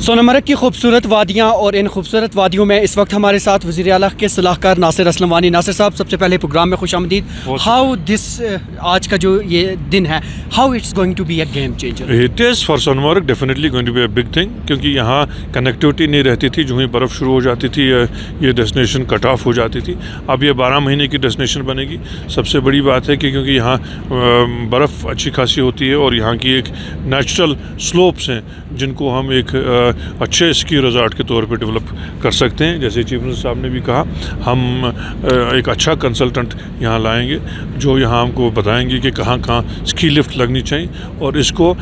سونامرگ کی خوبصورت وادیاں اور ان خوبصورت وادیوں میں اس وقت ہمارے ساتھ وزیر اعلیٰ کے صلاح کار ناصر اسلم وانی۔ ناصر صاحب، سب سے پہلے پروگرام میں خوش آمدید۔ ہاؤ دس آج کا جو یہ دن ہے، how it's going to be a game changer? It is for Sonamarg definitely going to be a big thing, کیونکہ یہاں کنیکٹیوٹی نہیں رہتی تھی۔ جو ہی برف شروع ہو جاتی تھی یہ ڈیسٹینیشن کٹ آف ہو جاتی تھی، اب یہ 12 مہینے کی ڈیسٹینیشن بنے گی۔ سب سے بڑی بات ہے کہ کیونکہ یہاں برف اچھی خاصی ہوتی ہے اور یہاں کی ایک نیچرل سلوپس ہیں جن کو ہم ایک اچھے اسکی ریزارٹ کے طور پہ ڈیولپ کر سکتے ہیں۔ جیسے چیف منسٹر صاحب نے بھی کہا، ہم ایک اچھا کنسلٹنٹ یہاں لائیں گے جو یہاں ہم کو بتائیں گے کہ کہاں کہاں اسکی لفٹ لگنی چاہیے، اور اس کو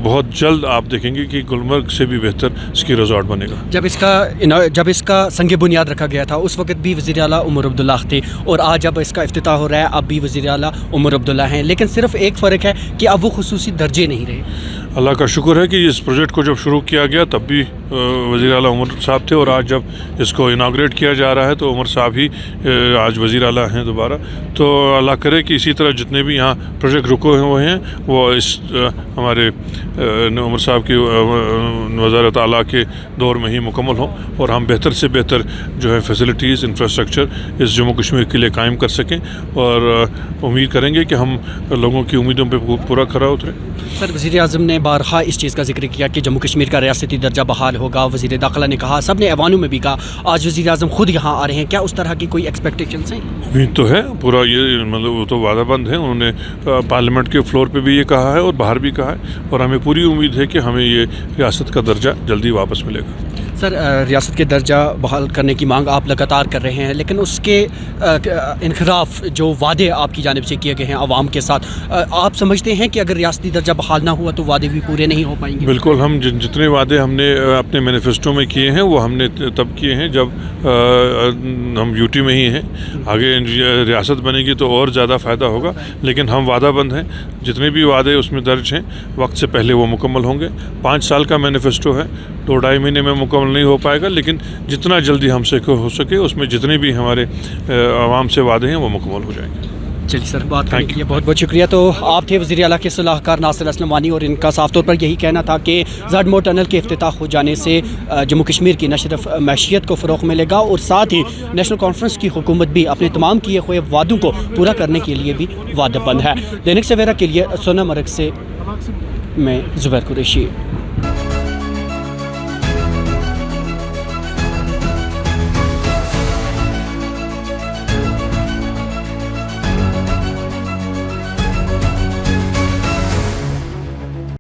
بہت جلد آپ دیکھیں گے کہ گلمرگ سے بھی بہتر اسکی ریزارٹ بنے گا۔ جب اس کا سنگ بنیاد رکھا گیا تھا اس وقت بھی وزیر اعلیٰ عمر عبداللہ تھے، اور آج جب اس کا افتتاح ہو رہا ہے اب بھی وزیر اعلیٰ عمر عبداللہ ہیں، لیکن صرف ایک فرق ہے کہ اب وہ خصوصی درجے نہیں رہے۔ اللہ کا شکر ہے کہ اس پروجیکٹ کو جب شروع کیا گیا تب بھی وزیر اعلیٰ عمر صاحب تھے، اور آج جب اس کو اناگریٹ کیا جا رہا ہے تو عمر صاحب ہی آج وزیر اعلیٰ ہیں دوبارہ۔ تو اللہ کرے کہ اسی طرح جتنے بھی یہاں پروجیکٹ رکے ہوئے ہیں وہ اس ہمارے عمر صاحب کی وزارت اعلیٰ کے دور میں ہی مکمل ہوں، اور ہم بہتر سے بہتر جو ہے فیسلٹیز انفراسٹرکچر اس جموں کشمیر کے لیے قائم کر سکیں، اور امید کریں گے کہ ہم لوگوں کی امیدوں پہ پورا کھرا اتریں۔ سر، وزیر اعظم نے بارہا اس چیز کا ذکر کیا کہ جموں کشمیر کا ریاستی درجہ بحال ہوگا۔ وزیر داخلہ نے کہا، سب نے ایوانوں میں بھی کہا، آج وزیر اعظم خود یہاں آ رہے ہیں، کیا اس طرح کی کوئی ایکسپیکٹیشنز ہیں؟ امید تو ہے، پورا یہ مطلب وہ تو وعدہ بند ہے۔ انہوں نے پارلیمنٹ کے فلور پہ بھی یہ کہا ہے اور باہر بھی کہا ہے، اور ہمیں پوری امید ہے کہ ہمیں یہ ریاست کا درجہ جلدی واپس ملے گا۔ سر، ریاست کے درجہ بحال کرنے کی مانگ آپ لگاتار کر رہے ہیں، لیکن اس کے انخلاف جو وعدے آپ کی جانب سے کیے گئے ہیں عوام کے ساتھ، آپ سمجھتے ہیں کہ اگر ریاستی درجہ بحال نہ ہوا تو وعدے بھی پورے نہیں ہو پائیں گے؟ بالکل، ہم جتنے وعدے ہم نے اپنے مینیفیسٹو میں کیے ہیں وہ ہم نے تب کیے ہیں جب ہم یوٹی میں ہی ہیں۔ آگے ریاست بنے گی تو اور زیادہ فائدہ ہوگا، لیکن ہم وعدہ بند ہیں۔ جتنے بھی وعدے اس میں درج ہیں وقت سے پہلے وہ مکمل ہوں گے۔ 5 سال کا مینیفیسٹو ہے، 2-2.5 مہینے میں مکمل نہیں ہو پائے گا، لیکن جتنا جلدی ہم سے ہو سکے اس میں جتنے بھی ہمارے عوام سے وعدے ہیں وہ مکمل ہو جائیں گے۔ چلیے سر، بات کرنے کے لیے بہت بہت شکریہ۔ تو آپ تھے وزیر اعلیٰ کے صلاح کار ناصر اسلم وانی، اور ان کا صاف طور پر یہی کہنا تھا کہ زڈمو ٹنل کے افتتاح ہو جانے سے جموں کشمیر کی نہ صرف معیشت کو فروغ ملے گا، اور ساتھ ہی نیشنل کانفرنس کی حکومت بھی اپنے تمام کیے ہوئے وعدوں کو پورا کرنے کے لیے بھی وعدہ بند ہے۔ دینک سویرا کے لیے سونامرگ سے میں زبیر قریشی۔